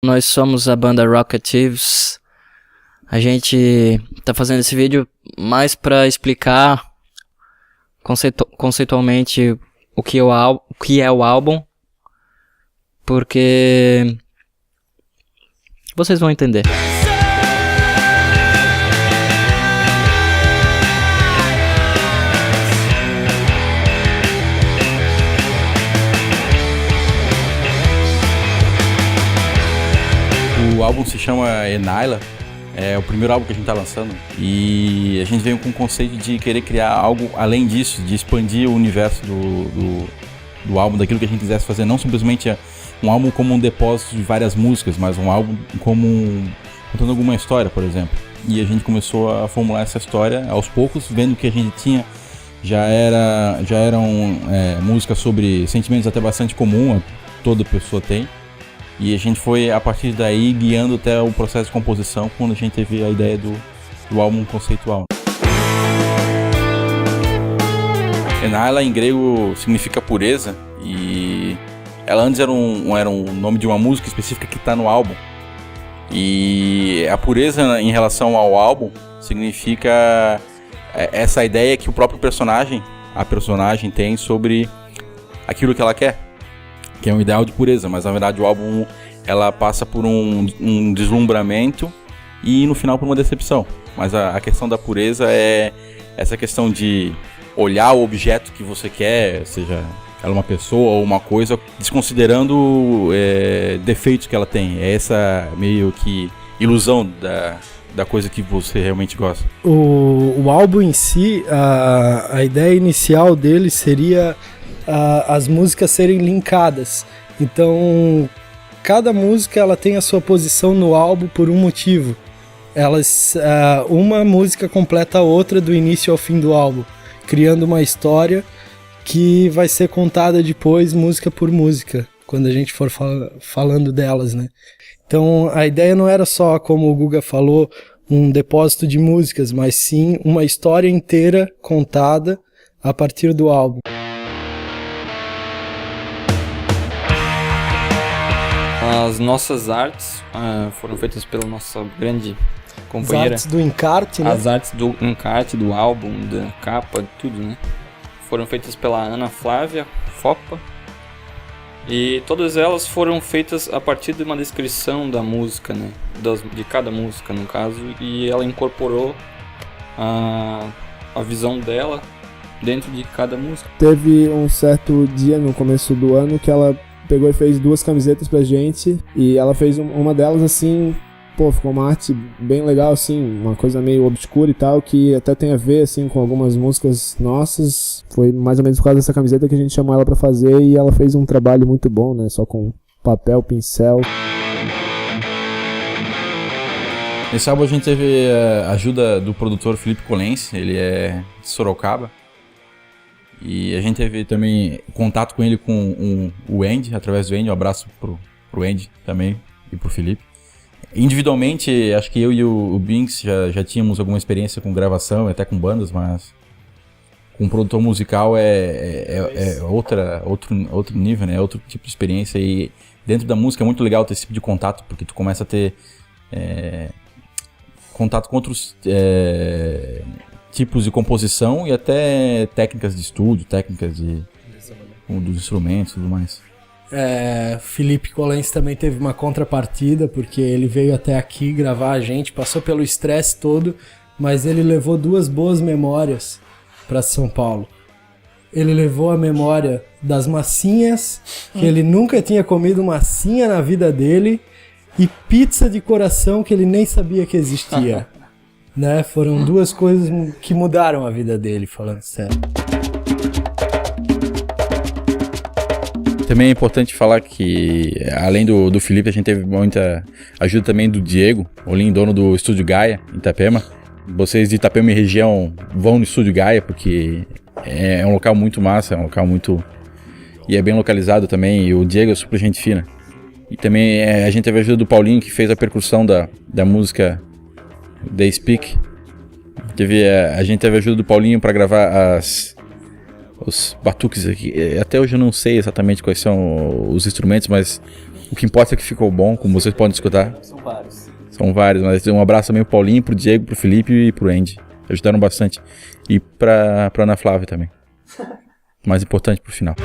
Nós somos a banda Rocket Thieves. A gente tá fazendo esse vídeo mais pra explicar conceitualmente o que é o álbum, porque vocês vão entender. O álbum se chama Enila, é o primeiro álbum que a gente está lançando, e a gente veio com o conceito de querer criar algo além disso, de expandir o universo do álbum, daquilo que a gente quisesse fazer, não simplesmente um álbum como um depósito de várias músicas, mas um álbum como contando alguma história, por exemplo. E a gente começou a formular essa história aos poucos, vendo que a gente tinha, já eram músicas sobre sentimentos até bastante comum, toda pessoa tem. E a gente foi, a partir daí, guiando até o processo de composição, quando a gente teve a ideia do álbum conceitual. Enila, em grego, significa pureza, e ela antes era um nome de uma música específica que está no álbum. E a pureza em relação ao álbum significa essa ideia que o próprio a personagem tem sobre aquilo que ela quer, que é um ideal de pureza, mas na verdade o álbum ela passa por um deslumbramento e no final por uma decepção. Mas a questão da pureza é essa questão de olhar o objeto que você quer, seja ela uma pessoa ou uma coisa, desconsiderando defeitos que ela tem. É essa meio que ilusão da coisa que você realmente gosta. O álbum em si, a ideia inicial dele seria as músicas serem linkadas. Então, cada música ela tem a sua posição no álbum por um motivo. Uma música completa a outra do início ao fim do álbum, criando uma história que vai ser contada depois, música por música, quando a gente for falando delas, né? Então, a ideia não era só, como o Guga falou, um depósito de músicas, mas sim uma história inteira contada a partir do álbum. As nossas artes foram feitas pela nossa grande companheira. As artes do encarte, né? As artes do encarte, do álbum, da capa, de tudo, né? Foram feitas pela Ana Flávia Fopa. E todas elas foram feitas a partir de uma descrição da música, né? De cada música, no caso. E ela incorporou a visão dela dentro de cada música. Teve um certo dia no começo do ano que ela pegou e fez 2 camisetas pra gente, e ela fez uma delas assim, ficou uma arte bem legal assim, uma coisa meio obscura e tal, que até tem a ver assim com algumas músicas nossas. Foi mais ou menos por causa dessa camiseta que a gente chamou ela pra fazer, e ela fez um trabalho muito bom, né, só com papel, pincel. Nesse álbum a gente teve a ajuda do produtor Felipe Colense, ele é de Sorocaba. E a gente teve também contato com ele com o Andy, através do Andy. Um abraço pro Andy também e pro Felipe. Individualmente, acho que eu e o Binks já tínhamos alguma experiência com gravação, até com bandas, mas com produtor musical é outro nível, né? É outro tipo de experiência. E dentro da música é muito legal ter esse tipo de contato, porque tu começa a ter contato com outros tipos de composição e até técnicas de estúdio, técnicas dos instrumentos e tudo mais. Felipe Colense também teve uma contrapartida, porque ele veio até aqui gravar a gente, passou pelo estresse todo, mas ele levou 2 boas memórias para São Paulo. Ele levou a memória das massinhas, que ele nunca tinha comido massinha na vida dele, e pizza de coração que ele nem sabia que existia. Né? Foram 2 coisas que mudaram a vida dele, falando sério. Também é importante falar que, além do Felipe, a gente teve muita ajuda também do Diego Olim, dono do Estúdio Gaia, em Itapema. Vocês de Itapema e região vão no Estúdio Gaia, porque é um local muito massa, é um local muito... E é bem localizado também, e o Diego é super gente fina. E também a gente teve a ajuda do Paulinho, que fez a percussão da música The Speak. A gente teve a ajuda do Paulinho para gravar os batuques aqui. Até hoje eu não sei exatamente quais são os instrumentos, mas O que importa é que ficou bom, como vocês podem escutar. São vários. Mas um abraço também pro Paulinho, pro Diego, pro Felipe e pro Andy. Ajudaram bastante. E pra Ana Flávia também. Mais importante pro final.